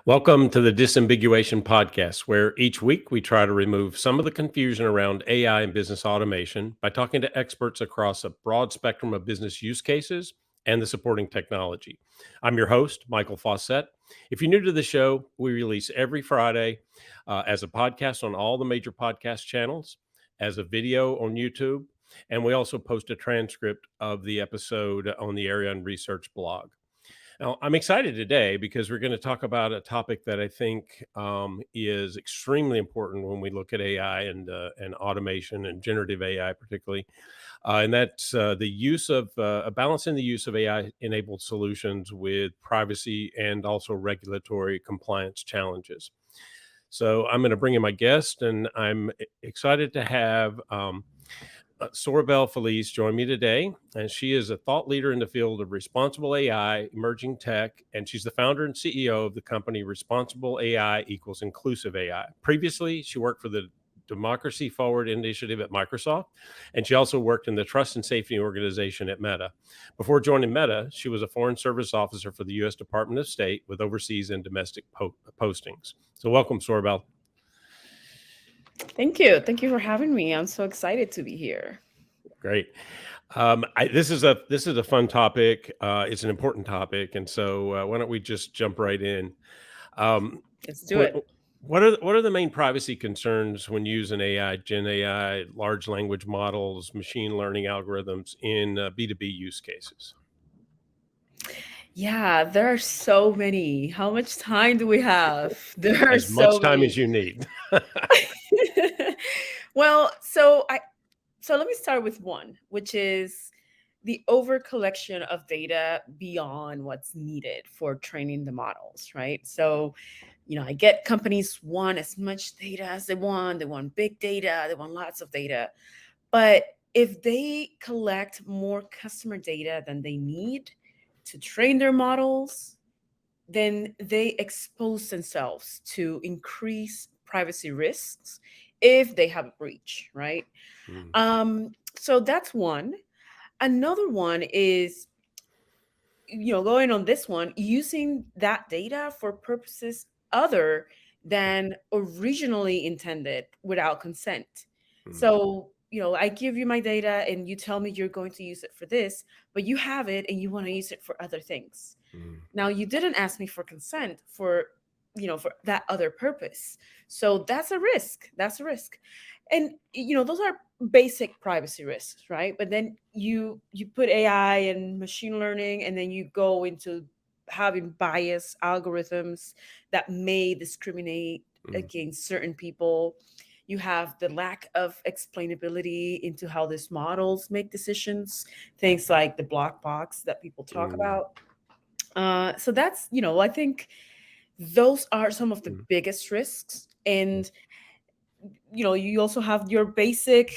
Welcome to the Disambiguation podcast, where each week we try to remove some of the confusion around AI and business automation by talking to experts across a broad spectrum of business use cases and the supporting technology. I'm your host, Michael Fawcett. If you're new to the show, we release every Friday as a podcast on all the major podcast channels, as a video on YouTube, and we also post a transcript of the episode on the Area and Research blog. Now, I'm excited today because we're going to talk about a topic that I think is extremely important when we look at AI and automation and generative AI, particularly, and that's the use of balancing the use of AI-enabled solutions with privacy and also regulatory compliance challenges. So I'm going to bring in my guest, and I'm excited to have Soribel Feliz joined me today, and she is a thought leader in the field of responsible AI, emerging tech, and she's the founder and CEO of the company Responsible AI Equals Inclusive AI. Previously, she worked for the Democracy Forward initiative at Microsoft, and she also worked in the Trust and Safety Organization at Meta. Before joining Meta, she was a Foreign Service Officer for the U.S. Department of State with overseas and domestic postings. So welcome, Soribel. Thank you. Thank you for having me. I'm so excited to be here. Great. This is a fun topic. It's an important topic, and so why don't we just jump right in? Let's do it. What are the main privacy concerns when using AI, Gen AI, large language models, machine learning algorithms in B2B use cases? Yeah, there are so many. How much time do we have? There are As much so time as many. you need. Well, so let me start with one, which is the over collection of data beyond what's needed for training the models, right? So, I get companies want as much data as they want. They want big data, they want lots of data. But if they collect more customer data than they need to train their models, then they expose themselves to increased privacy risks if they have a breach, right? Mm, So that's one. Another one is, going on this one, using that data for purposes other than originally intended without consent. mm, So, I give you my data and you tell me you're going to use it for this, but you have it and you want to use it for other things. mm, Now, you didn't ask me for consent for that other purpose. So that's a risk. That's a risk. And those are basic privacy risks, right? But then you put AI and machine learning, and then you go into having bias algorithms that may discriminate mm, against certain people. You have the lack of explainability into how these models make decisions, things like the black box that people talk mm, about. So that's, I think those are some of the mm, biggest risks. And you also have your basic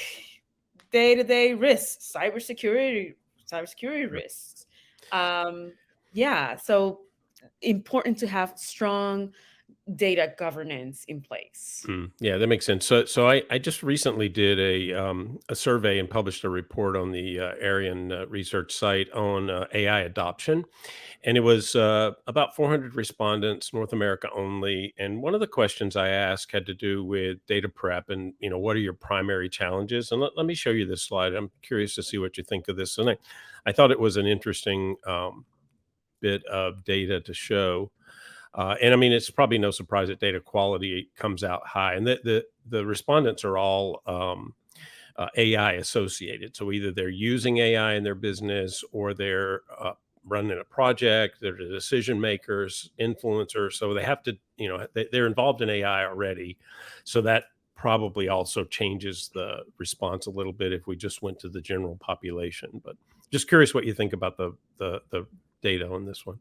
day-to-day risks, cybersecurity mm. risks. um yeah, so important to have strong data governance in place. Yeah, that makes sense. So I just recently did a survey and published a report on the Arian research site on AI adoption, and it was about 400 respondents, North America only. And one of the questions I asked had to do with data prep and what are your primary challenges? And let me show you this slide. I'm curious to see what you think of this. And I thought it was an interesting bit of data to show. And I mean, it's probably no surprise that data quality comes out high, and the respondents are all AI associated. So either they're using AI in their business, or they're running a project. They're the decision makers, influencers. So they have to, they're involved in AI already. So that probably also changes the response a little bit if we just went to the general population. But just curious what you think about the data on this one.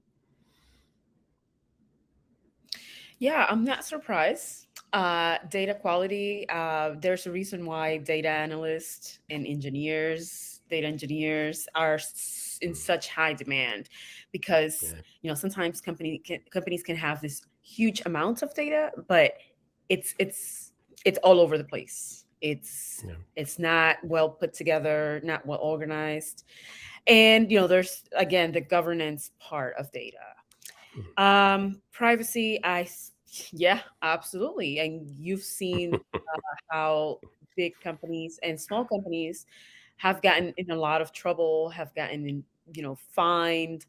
Yeah, I'm not surprised. Data quality, there's a reason why data analysts and data engineers are in Mm, such high demand, because yeah. sometimes companies can have this huge amounts of data, but it's all over the place. Yeah. It's not well put together, not well organized. And there's again the governance part of data. Privacy, yeah, absolutely. And you've seen how big companies and small companies have gotten in a lot of trouble, have gotten in, fined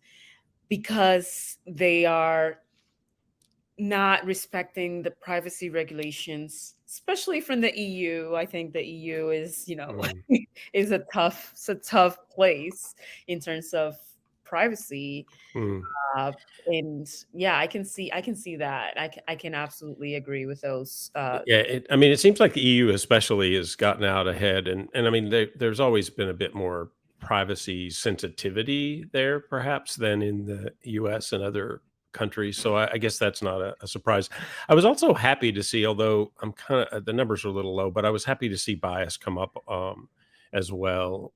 because they are not respecting the privacy regulations, especially from the EU. I think the EU is, Mm, it's a tough place in terms of privacy. mm. Uh, and yeah, I can see that. I can absolutely agree with those. Yeah, I mean, it seems like the EU especially has gotten out ahead, and I mean, there's always been a bit more privacy sensitivity there, perhaps, than in the US and other countries. So I guess that's not a surprise. I was also happy to see, although I'm kind of the numbers are a little low, but I was happy to see bias come up as well.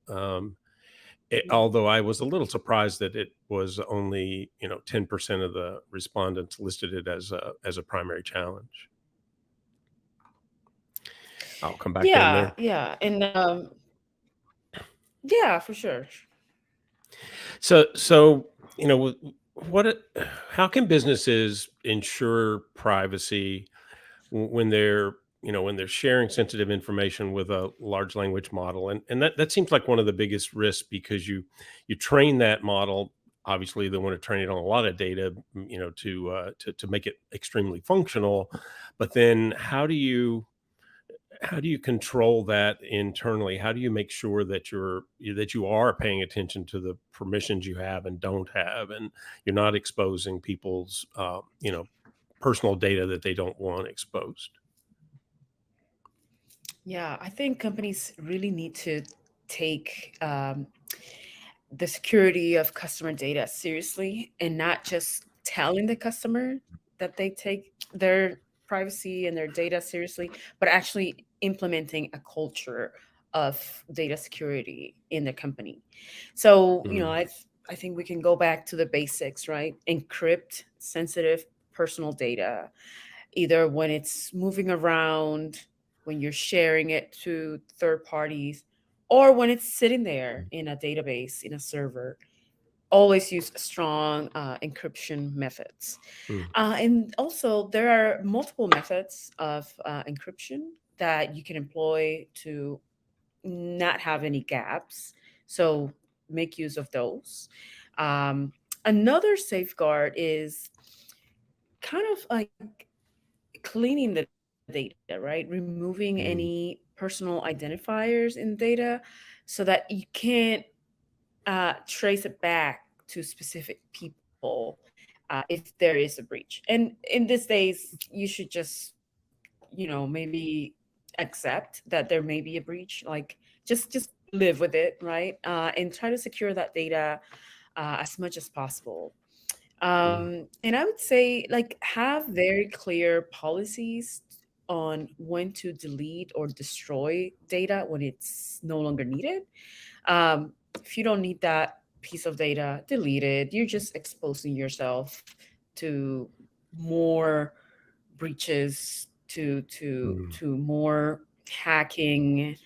Although I was a little surprised that it was only 10% of the respondents listed it as a primary challenge. I'll come back in Yeah, there. yeah, and yeah, for sure. So what? How can businesses ensure privacy when they're when they're sharing sensitive information with a large language model? And that seems like one of the biggest risks because you train that model. Obviously, they want to train it on a lot of data, to make it extremely functional. But then, how do you control that internally? How do you make sure that you are paying attention to the permissions you have and don't have, and you're not exposing people's personal data that they don't want exposed? Yeah, I think companies really need to take the security of customer data seriously and not just telling the customer that they take their privacy and their data seriously, but actually implementing a culture of data security in the company. So, Mm, I think we can go back to the basics, right? Encrypt sensitive personal data, either when it's moving around, when you're sharing it to third parties, or when it's sitting there in a database, in a server. Always use strong encryption methods. mm, And also, there are multiple methods of encryption that you can employ to not have any gaps. So, make use of those. Um, Another safeguard is kind of like cleaning the data, right? Removing any mm, personal identifiers in data so that you can't trace it back to specific people if there is a breach. And in these days, you should just, maybe accept that there may be a breach. Like just live with it, right? And try to secure that data as much as possible. mm, And I would say, like, have very clear policies on when to delete or destroy data when it's no longer needed. If you don't need that piece of data, delete it. You're just exposing yourself to more breaches, mm. to more hacking.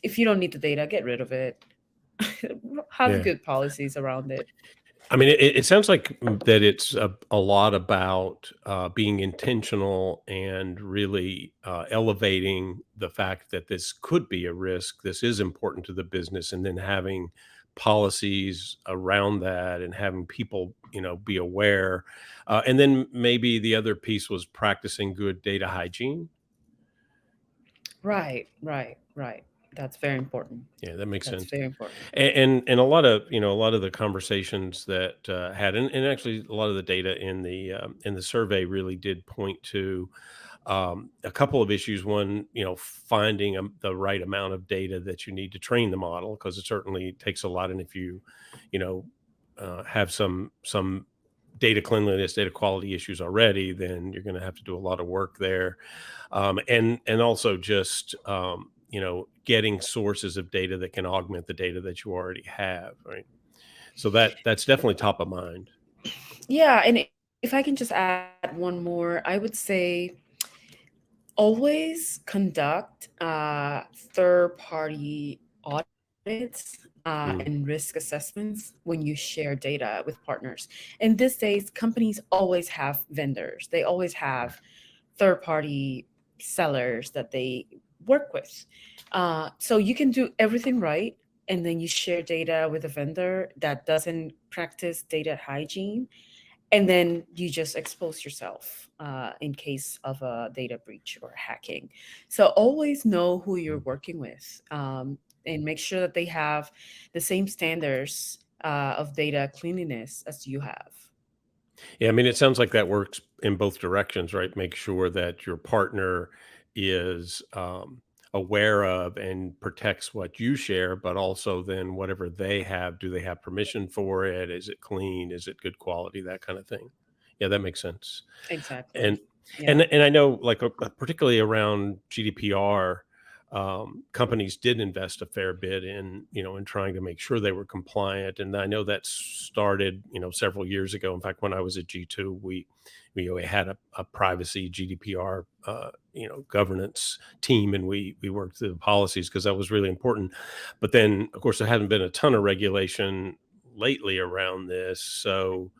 If you don't need the data, get rid of it. Have Yeah. good policies around it. I mean, it sounds like that it's a lot about being intentional and really elevating the fact that this could be a risk. This is important to the business, and then having policies around that and having people, be aware. And then maybe the other piece was practicing good data hygiene. Right, right, right. That's very important. Yeah, that makes That's sense. very important. And a lot of a lot of the conversations that had and actually a lot of the data in the survey really did point to a couple of issues. One, finding the right amount of data that you need to train the model, because it certainly takes a lot. And if you know have some data cleanliness, data quality issues already, then you're going to have to do a lot of work there. And also just getting sources of data that can augment the data that you already have, right? So that's definitely top of mind. Yeah, and if I can just add one more, I would say always conduct third party audits Mm. and risk assessments when you share data with partners. And these days, companies always have vendors. They always have third-party sellers that they work with. So you can do everything right, and then you share data with a vendor that doesn't practice data hygiene, and then you just expose yourself in case of a data breach or hacking. So always know who you're Mm. working with, and make sure that they have the same standards of data cleanliness as you have. Yeah, I mean, it sounds like that works in both directions, right? Make sure that your partner is aware of and protects what you share, but also then whatever they have, do they have permission for it? Is it clean? Is it good quality? That kind of thing. Yeah, that makes sense. Exactly. And Yeah. and I know, like, particularly around GDPR, companies did invest a fair bit in, in trying to make sure they were compliant. And I know that started, several years ago. In fact, when I was at G2, we had a privacy GDPR, governance team, and we worked through the policies because that was really important. But then, of course, there hasn't been a ton of regulation lately around this. So,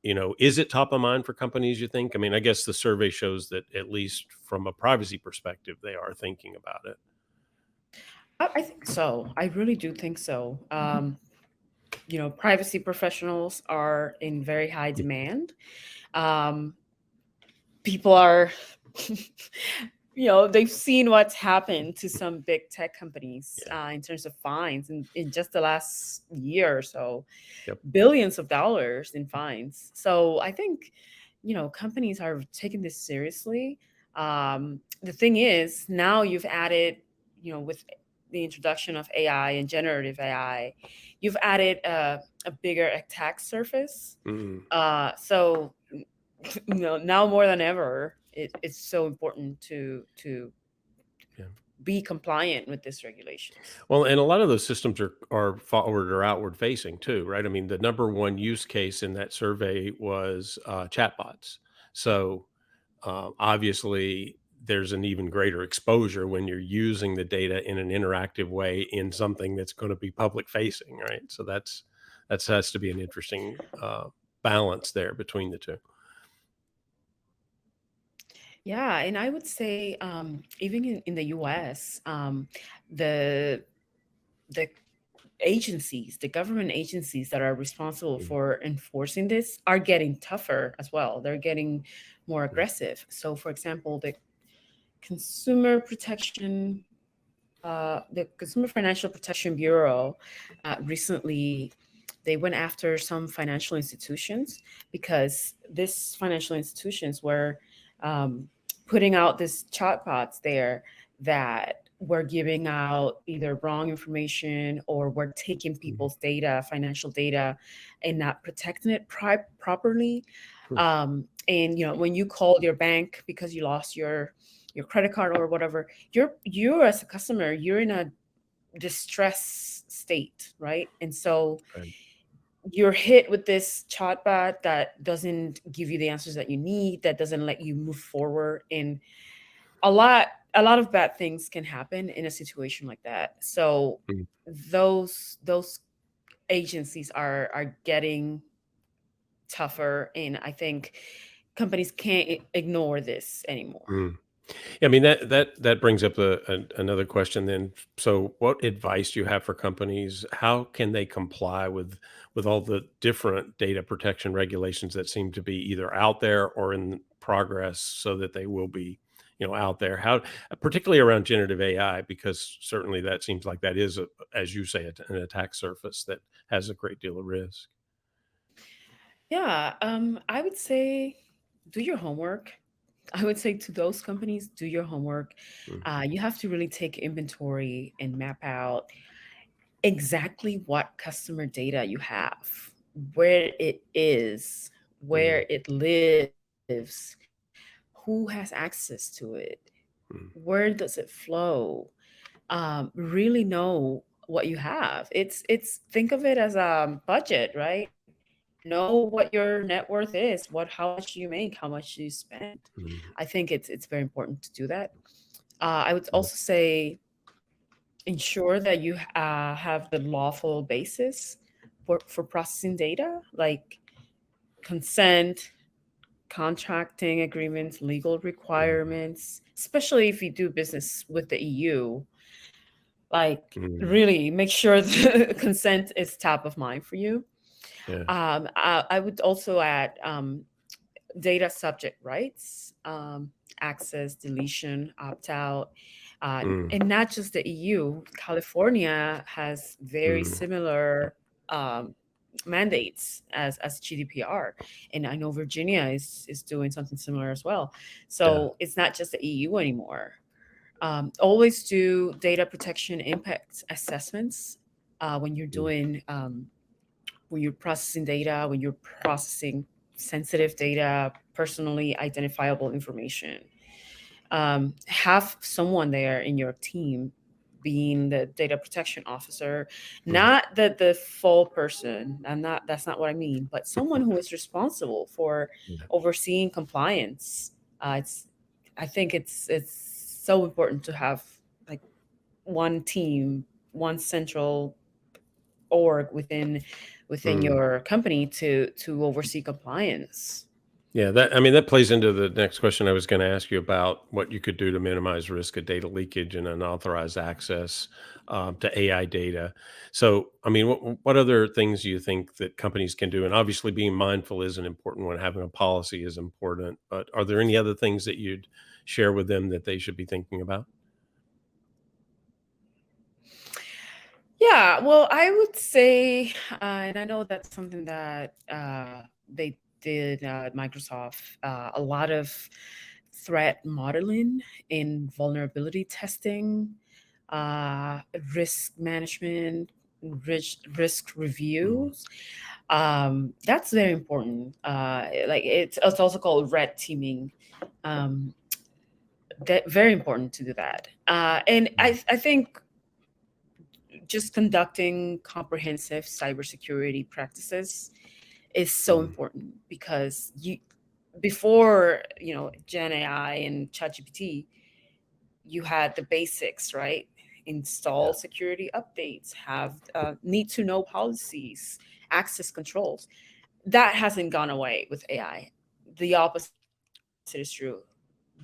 is it top of mind for companies, you think? I mean, I guess the survey shows that, at least from a privacy perspective, they are thinking about it. I think so. I really do think so. Privacy professionals are in very high Mm. demand. Um, People are they've seen what's happened to some big tech companies Yeah. in terms of fines in just the last year or so, Yep. billions of dollars in fines. So I think companies are taking this seriously. The thing is, now you've added, with the introduction of AI and generative AI, you've added a bigger attack surface. Mm. So now more than ever, it's so important to Yeah. be compliant with these regulations. Well, and a lot of those systems are forward or outward facing too, right? I mean, the number one use case in that survey was chatbots. So obviously, there's an even greater exposure when you're using the data in an interactive way in something that's going to be public facing, right? So that has to be an interesting balance there between the two. Yeah, and I would say even in the US, the the agencies, the government agencies that are responsible Mm. for enforcing this are getting tougher as well. They're getting more Mm. aggressive. So, for example, Consumer Protection, the Consumer Financial Protection Bureau, recently they went after some financial institutions because these financial institutions were um, putting out these chatbots there that were giving out either wrong information or were taking Mm. people's data, financial data, and not protecting it properly. Hmm. And when you called your bank because you lost your credit card or whatever, you're as a customer, you're in a distress state, right? And so Right. you're hit with this chatbot that doesn't give you the answers that you need, that doesn't let you move forward, and a lot a lot of bad things can happen in a situation like that. So Mm. those agencies are getting tougher, and I think companies can't ignore this anymore. Mm. Yeah, I mean, that brings up another question then. So, what advice do you have for companies? How can they comply with all the different data protection regulations that seem to be either out there or in progress, so that they will be, out there? How, particularly around generative AI, because certainly that seems like that is, as you say, an attack surface that has a great deal of risk. Yeah, I would say do your homework. I would say to those companies, do your homework. Mm. You have to really take inventory and map out exactly what customer data you have, where it is, Mm. where it lives, who has access to it, Mm. where does it flow. Really know what you have. It's think of it as a budget, right? Know what your net worth is, how much you make, how much you spend. Mm. I think it's very important to do that. I would Mm. also say ensure that you have the lawful basis for processing data, like consent, contracting agreements, legal Mhm. requirements, especially if you do business with the EU. Like, Mhm. really make sure the consent is top of mind for you. Yeah. I would also add data subject rights, access, deletion, opt out, Mm. and not just the EU. California has very Mm. similar um, mandates as GDPR, and I know Virginia is doing something similar as well. Yeah. So it's not just the EU anymore. Always do data protection impact assessments when you're Mm. doing when you're processing data, when you're processing sensitive data, personally identifiable information. Have someone there in your team being the data protection officer, Mm. not the full person. That's not what I mean, but someone who is responsible for Yeah. overseeing compliance. It's I think it's so important to have like one team, one central org within Mm. your company to oversee compliance. Yeah, that I mean, that plays into the next question I was gonna ask you about what you could do to minimize risk of data leakage and unauthorized access, to AI data. So, I mean, what other things do you think that companies can do? And obviously, being mindful is an important one, having a policy is important, but are there any other things that you'd share with them that they should be thinking about? Yeah, well, I would say, and I know that's something that they did at Microsoft, a lot of threat modeling and vulnerability testing, uh, risk management, risk Mm. reviews. That's very important. Like it's also called red teaming. Um, that very important to do that. And Mm. I think just conducting comprehensive cybersecurity practices is so Mm. important because you before Gen AI and ChatGPT, you had the basics, right? Yeah. Install security updates, have need to know policies, access controls. That hasn't gone away with AI. The opposite is true.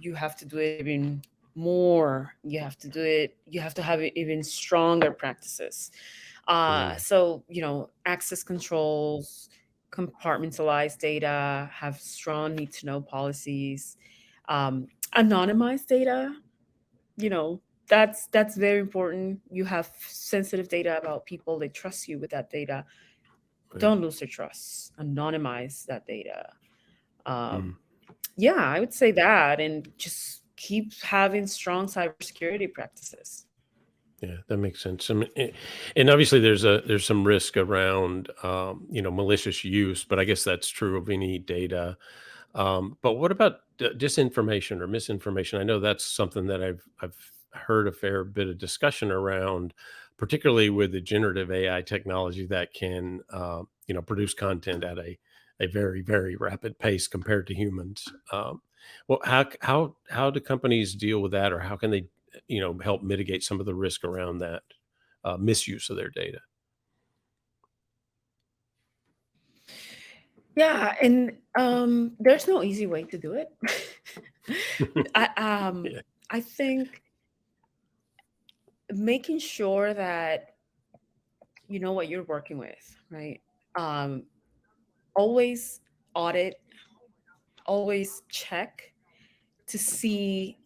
You have to do it even more. You have to do it. You have to have even stronger practices. Mm. So access controls, compartmentalize data, have strong need to know policies, anonymize data. You know that's very important. You have sensitive data about people. They trust you with that data. Yeah. Don't lose their trust. Anonymize that data. Um, Mm. yeah, I would say that, and just keep having strong cybersecurity practices. Yeah, that makes sense. And obviously, there's some risk around malicious use, but I guess that's true of any data. But what about disinformation or misinformation? I know that's something that I've heard a fair bit of discussion around, particularly with the generative AI technology that can produce content at a very very rapid pace compared to humans. Well, how do companies deal with that, or how can they help mitigate some of the risk around that misuse of their data? Yeah, and there's no easy way to do it. I Yeah. I think making sure that you know what you're working with, right? Um, always audit, always check to see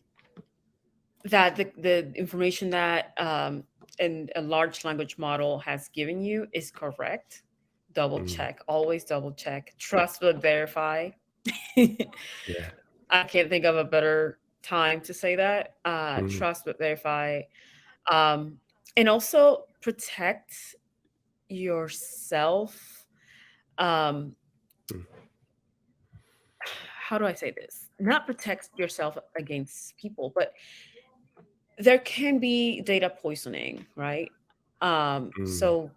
that the information that and a large language model has given you is correct. Double Mm. check, always double check, trust but verify. Yeah. I can't think of a better time to say that. Mm. Trust but verify. Um, and also protect yourself. Um, Mm. how do I say this? Not protect yourself against people, but there can be data poisoning, right? Mm. So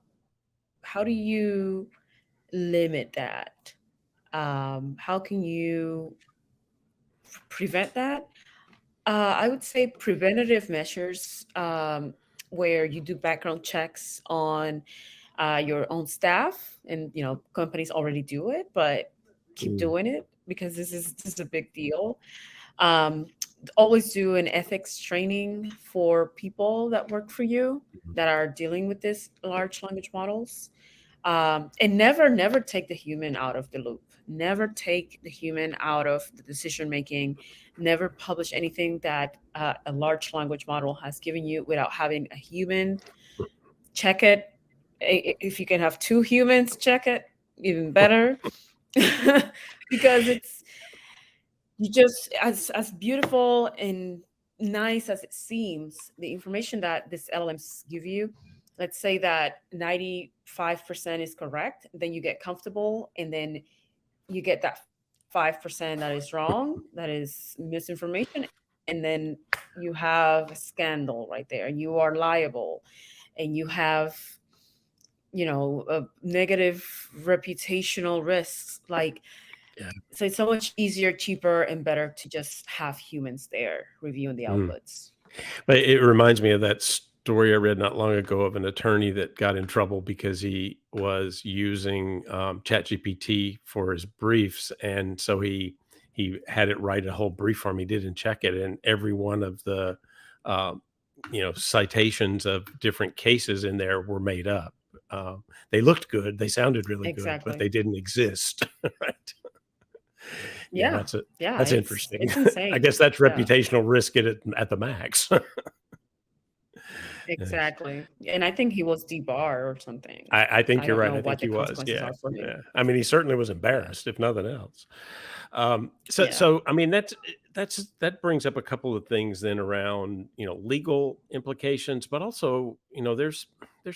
how do you limit that? How can you prevent that? I would say preventative measures. where you do background checks on your own staff, and companies already do it, but keep Mm, doing it because this is a big deal. um, Always do an ethics training for people that work for you mhm. that are dealing with this large language models. And never take the human out of the loop. Never take the human out of the decision making. Never publish anything that a large language model has given you without having a human check it. If you can have two humans check it, even better. Because it's you just as beautiful and nice as it seems, the information that this LLMs give you, let's say that 95% is correct, then you get comfortable, and then you get that 5% that is wrong, that is misinformation, and then you have a scandal right there, and you are liable, and you have negative reputational risks. Like, Yeah. so it's so much easier, cheaper, and better to just have humans there reviewing the Mm. outputs. But it reminds me of that story I read not long ago of an attorney that got in trouble because he was using ChatGPT for his briefs, and so he had it write a whole brief for him. He didn't check it, and every one of the um, citations of different cases in there were made up. They looked good, they sounded really good, but Exactly. they didn't exist. Right? Yeah, Yeah. Yeah. that's It's interesting. it's I insane. guess that's Yeah. reputational risk at the max. Yes. Exactly. And I think he was debarred or something. I think I you're don't right. know I what think the he was. consequences Yeah, are for him. yeah. I mean, he certainly was Yeah. embarrassed, if nothing else. So, Yeah. so I mean, that brings up a couple of things then around legal implications, but also there's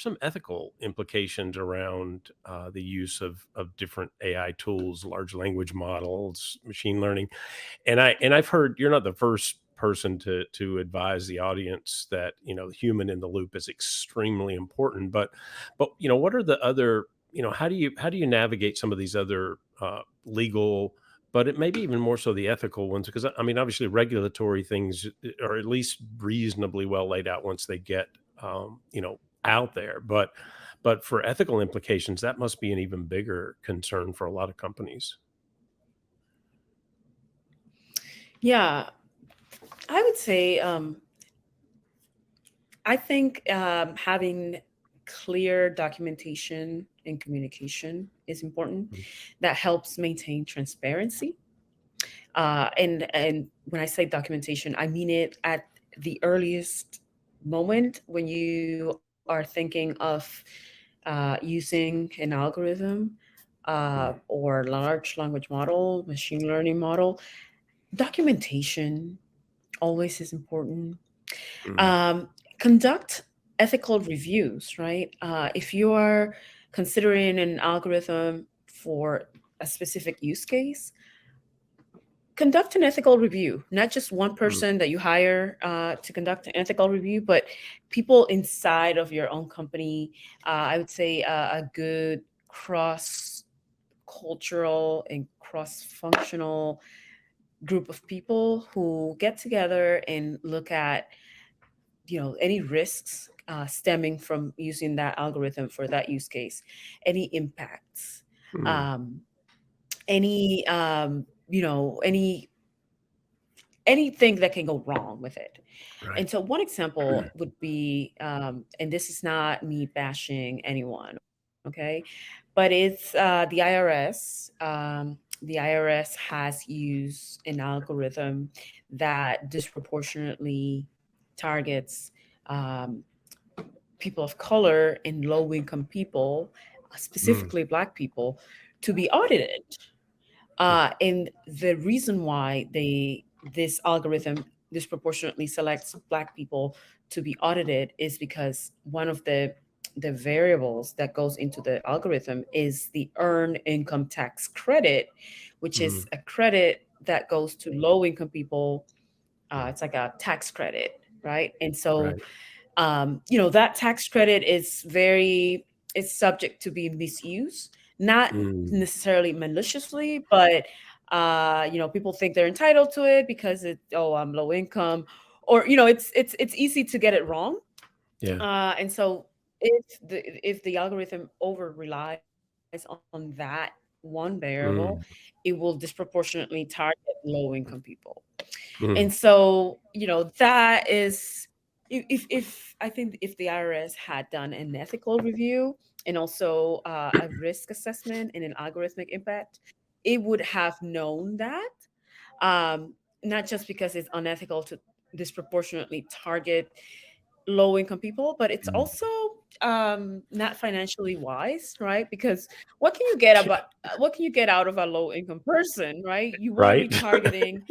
some ethical implications around the use of different AI tools, large language models, machine learning. And I've heard you're not the first person to advise the audience that the human in the loop is extremely important. But what are the other how do you navigate some of these other legal, but it maybe even more so the ethical ones, because I mean obviously regulatory things are at least reasonably well laid out once they get out there, but for ethical implications that must be an even bigger concern for a lot of companies. Yeah. I would say, I think having clear documentation and communication is important. Mm, That helps maintain transparency. And when I say documentation, I mean it at the earliest moment when you are thinking of using an algorithm mm, or large language model, machine learning model. Documentation always is important. mm, um, Conduct ethical reviews, right? If you are considering an algorithm for a specific use case, conduct an ethical review. Not just one mm, person that you hire to conduct an ethical review, but people inside of your own company. I would say a good cross cultural and cross functional group of people who get together and look at any risks stemming from using that algorithm for that use case, any impacts, mm. um, any anything that can go wrong with it. Right. And so one example would be, and this is not me bashing anyone, okay, but it's the IRS has used an algorithm that disproportionately targets um, people of color and low income people, Mm, specifically Black people, to be audited. mm, And the reason why this algorithm disproportionately selects Black people to be audited is because one of the variables that goes into the algorithm is the earned income tax credit, which is mm, a credit that goes to low income people. mm. It's like a tax credit, right? And so Right. that tax credit is subject to be misused, not Mm, necessarily maliciously, but people think they're entitled to it because I'm low income, or it's easy to get it wrong. Yeah. And so if the algorithm over relies on that one variable, Mm, it will disproportionately target low income people. mm, And so, that is, if I think if the IRS had done an ethical review and also a risk assessment and an algorithmic impact, it would have known that, not just because it's unethical to disproportionately target low income people, but it's mm. also not financially wise, right? Because what can you get about what can you get out of a low income person, right? You want to be Right. targeting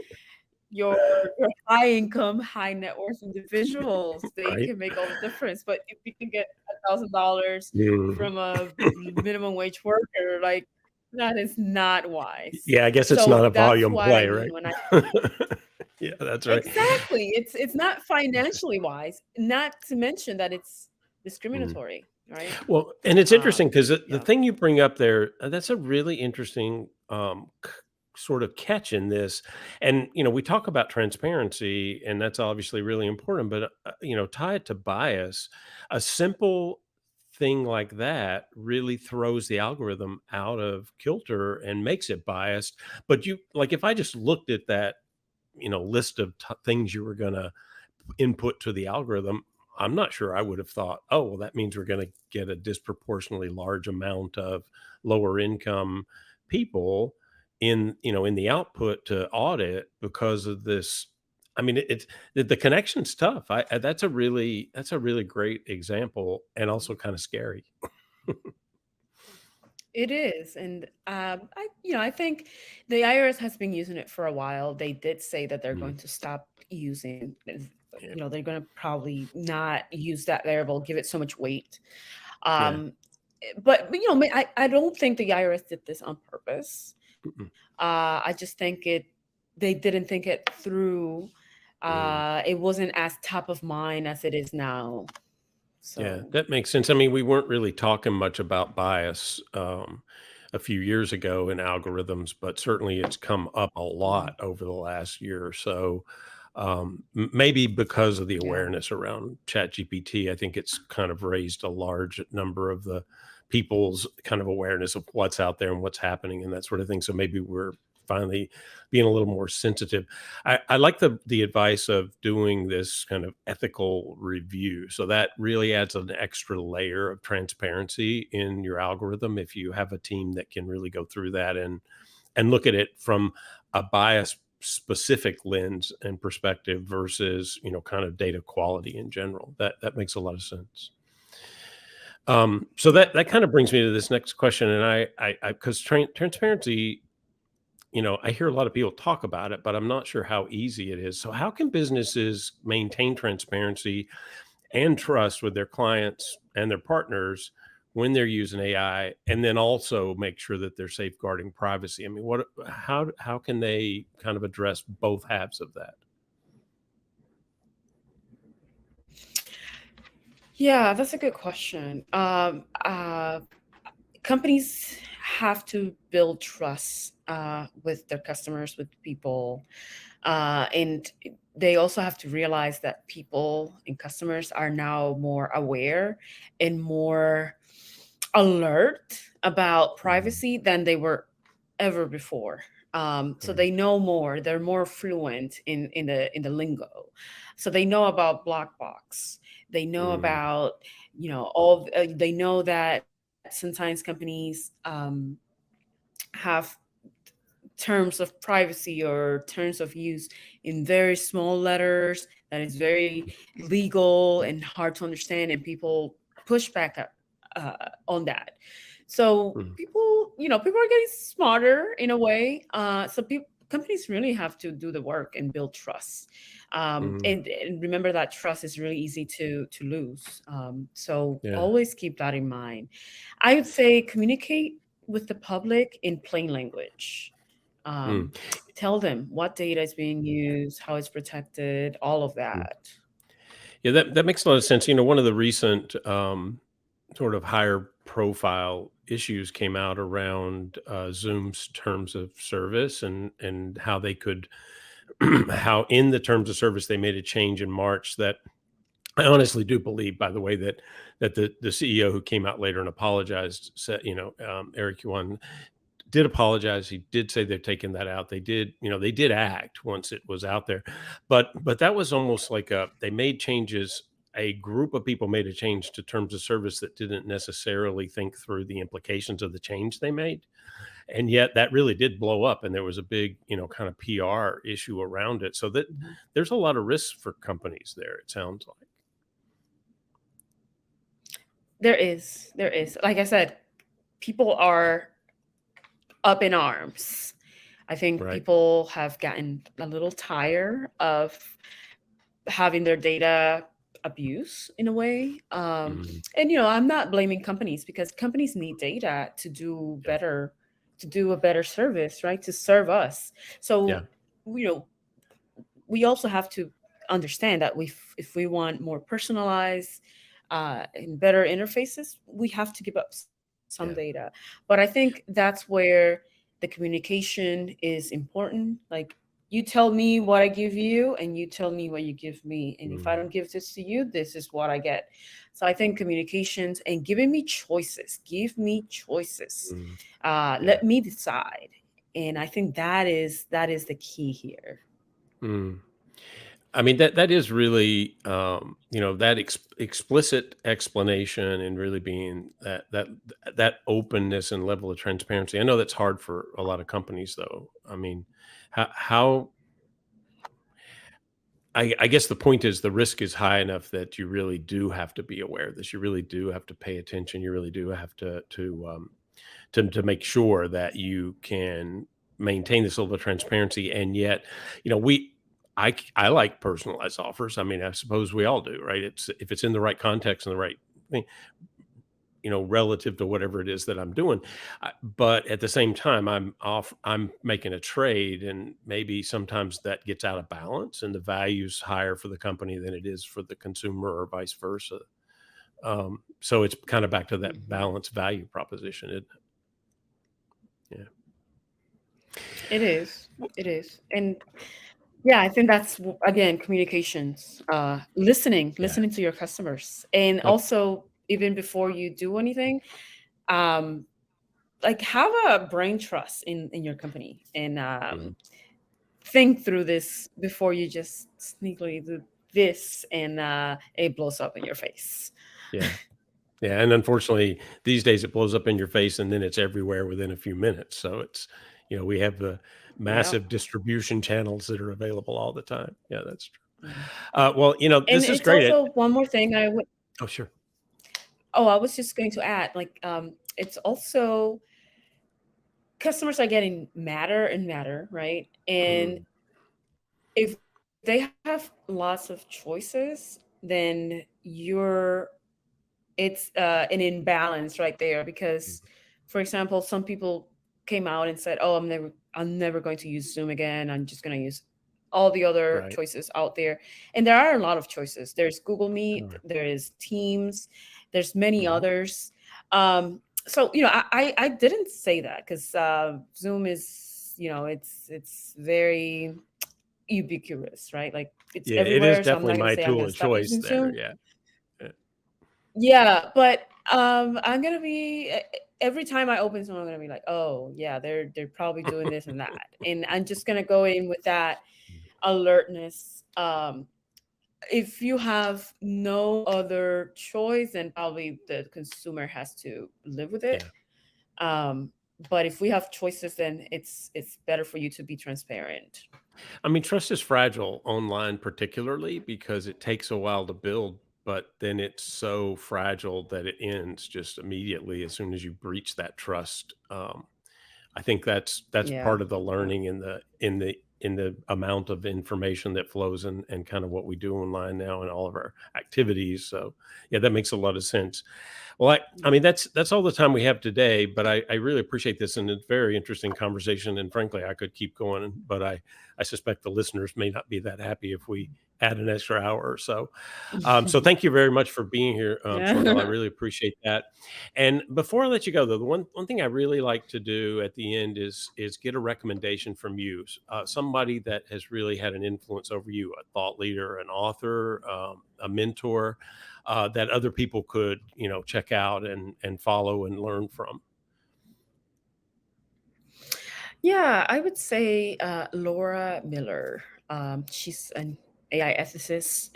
your your high income, high net worth individuals. They Right. can make all the difference. But if you can get $1,000 Mm. from a minimum wage worker, like, that is not wise. Yeah, I guess it's not So a that's volume what I play, mean right? when I Yeah, that's right. exactly. It's not financially wise, not to mention that it's Mm. discriminatory, right? Well, and it's interesting because the Yeah. thing you bring up there, that's a really interesting sort of catch in this. And, we talk about transparency, and that's obviously really important, but, tie it to bias. A simple thing like that really throws the algorithm out of kilter and makes it biased. But like, if I just looked at that, list of things you were going to input to the algorithm, I'm not sure I would have thought, oh, well, that means we're going to get a disproportionately large amount of lower income people in the output to audit because of this. I mean, it's the connection's tough. That's a really great example and also kind of scary. It is, and I think the IRS has been using it for a while. They did say that they're Mm, going to stop using. yeah, They're going to probably not use that variable, give it so much weight. yeah, Um, but I don't think the IRS did this on purpose. mm-mm, I just think they didn't think it through. mm. It wasn't as top of mind as it is now. Yeah, So that makes sense. I mean, we weren't really talking much about bias a few years ago in algorithms, but certainly it's come up a mhm, lot over the last year or so. Maybe because of the yeah. awareness around ChatGPT, I think it's kind of raised a large number of the people's kind of awareness of what's out there and what's happening and that sort of thing. So maybe we're finally being a little more sensitive. I like the advice of doing this kind of ethical review. So that really adds an extra layer of transparency in your algorithm if you have a team that can really go through that and look at it from a bias specific lens and perspective versus, kind of data quality in general. That makes a lot of sense. So that kind of brings me to this next question, and I because transparency, I hear a lot of people talk about it, but I'm not sure how easy it is. So, how can businesses maintain transparency and trust with their clients and their partners when they're using AI, and then also make sure that they're safeguarding privacy? I mean, how can they kind of address both halves of that? Yeah, that's a good question. Companies have to build trust with their customers, with people, and they also have to realize that people and customers are now more aware and more alert about Mm, privacy than they were ever before. So right. they know more. They're more fluent in the lingo. So they know about block box. They know Mm, about all. They know that sometimes companies have terms of privacy or terms of use in very small letters that is very legal and hard to understand, and people push back on that. So mm, people are getting smarter in a way. So companies really have to do the work and build trust. mm, And remember that trust is really easy to lose. So yeah. always keep that in mind. I would say communicate with the public in plain language. Mm, um, Tell them what data is being used, how it's protected, all of mm. that. Yeah, that makes a lot of sense. One of the recent sort of higher profile issues came out around Zoom's terms of service and how they could how in the terms of service they made a change in March that I honestly do believe, by the way, that the CEO who came out later and apologized said, Eric Yuan did apologize. He did say they've taken that out. They did, they did act once it was out there, but that was almost like they made changes. A group of people made a change to terms of service that didn't necessarily think through the implications of the change they made, and yet that really did blow up, and there was a big, kind of PR issue around it. So that Mhm. there's a lot of risks for companies there. It sounds like, There is. Like I said, people are up in arms. I think right? people have gotten a little tired of having their data abused in a way. Mm, And I'm not blaming companies, because companies need data to do yeah, better, to do a better service, right? To serve us. yeah, So, you know, we also have to understand that if we want more personalized and better interfaces, we have to give up some yeah. data. But I think that's where the communication is important. Like, you tell me what I give you, and you tell me what you give me. And if I Mm, don't give this to you, this is what I get. So I think communications and giving me choices, give me choices. mm, yeah. Let me decide. And I think that is the key here. Mm. I mean, that is really, that explicit explanation and really being that openness and level of transparency. I know that's hard for a lot of companies, though. I mean, how I guess the point is the risk is high enough that you really do have to be aware of this. You really do have to pay attention. You really do have to make sure that you can maintain this level of transparency. And yet, I like personalized offers. I mean, I suppose we all do, right? It's if it's in the right context and the right thing, relative to whatever it is that I'm doing. But at the same time, I'm making a trade, and maybe sometimes that gets out of balance, and the value's higher for the company than it is for the consumer, or vice versa. So it's kind of back to that Mhm. balance value proposition, isn't it? Yeah. It is. It is. And yeah, I think that's again communications, listening, Yeah. listening to your customers, and Yep. also even before you do anything, um, like have a brain trust in your company, and Mhm. think through this before you just sneakily do this, and it blows up in your face. Yeah. Yeah, and unfortunately, these days it blows up in your face and then it's everywhere within a few minutes. So it's, we have the Yeah. massive distribution channels that are available all the time. Yeah, that's true. Mhm. Well, And this is it's great. also one more thing I would. Oh, sure. Oh, I was just going to add, like, it's also customers are getting madder and madder, right? And Mm, if they have lots of choices, then it's an imbalance right there, because, mhm. for example, some people came out and said, "Oh, I'm never going to use Zoom again. I'm just going to use all the other Right. choices out there." And there are a lot of choices. There's Google Meet, Sure. there is Teams, there's many Mhm. others. So I didn't say that because Zoom is, it's very ubiquitous, right? Like, it's Yeah, it is everywhere. So I'm definitely not gonna my say I'm tool gonna of stop choice using there. Zoom. Yeah. Yeah. Yeah, but I'm gonna be every time I open Zoom, I'm gonna be like, oh yeah, they're probably doing this and that, and I'm just gonna go in with that alertness. If you have no other choice, then probably the consumer has to live with it. Yeah. Um, but if we have choices, then it's better for you to be transparent. I mean, trust is fragile online, particularly because it takes a while to build, but then it's so fragile that it ends just immediately as soon as you breach that trust. I think that's Yeah. part of the Yeah. learning in the amount of information that flows and kind of what we do online now and all of our activities. So yeah, that makes a lot of sense. Well, I Yeah. mean, that's all the time we have today, but I really appreciate this, and it's a very interesting conversation. And frankly, I could keep going, but I suspect the listeners may not be that happy if we add an extra hour or so. So thank you very much for being here, Soribel. I Yeah. really appreciate that. And before I let you go, though, the one thing I really like to do at the end is get a recommendation from you, somebody that has really had an influence over you, a thought leader, an author. a mentor that other people could, check out and follow and learn from? Yeah, I would say Laura Miller. She's an AI ethicist.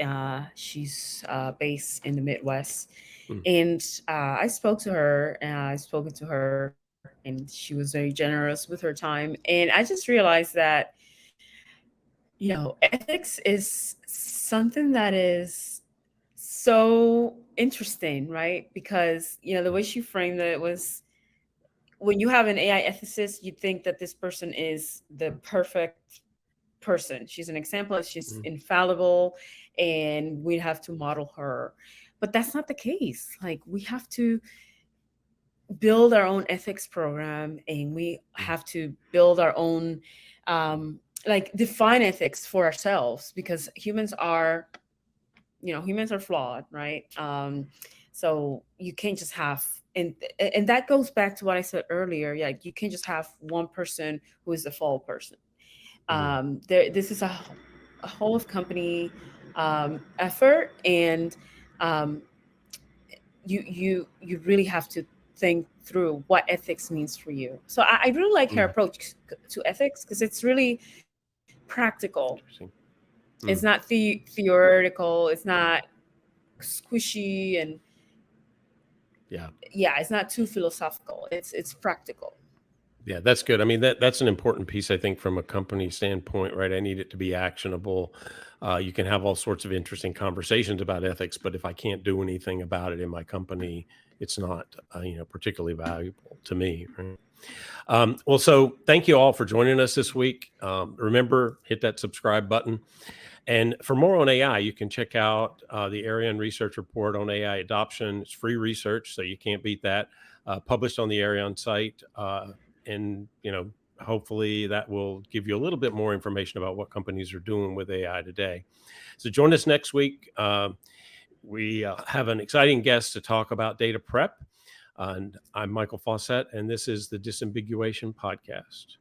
She's based in the Midwest. Mm, And I spoke to her, and I've spoken to her, and she was very generous with her time. And I just realized that, ethics is something that is so interesting, right? Because, the way she framed it was, when you have an AI ethicist, you think that this person is the perfect person. She's an example, she's mm, infallible, and we have to model her. But that's not the case. Like, we have to build our own ethics program, and we mm, have to build our own, like, define ethics for ourselves, because humans are flawed, right? So you can't just have, and that goes back to what I said earlier. Yeah, like, you can't just have one person who is the fault person. mm. This is a whole of company effort, and um, you really have to think through what ethics means for you. So I really like her Mm, approach to ethics, because it's really practical. interesting. It's Mm. not theoretical. It's not squishy, and Yeah. yeah, it's not too philosophical. It's practical. Yeah, that's good. I mean, that's an important piece, I think, from a company standpoint, right? I need it to be actionable. You can have all sorts of interesting conversations about ethics, but if I can't do anything about it in my company, it's not, particularly valuable to me, right? Well, so thank you all for joining us this week. Remember, hit that subscribe button. And for more on AI, you can check out the Arian Research Report on AI adoption. It's free research, so you can't beat that. Published on the Arian site, and hopefully that will give you a little bit more information about what companies are doing with AI today. So join us next week. We have an exciting guest to talk about data prep. And I'm Michael Fawcett, and this is the Disambiguation Podcast.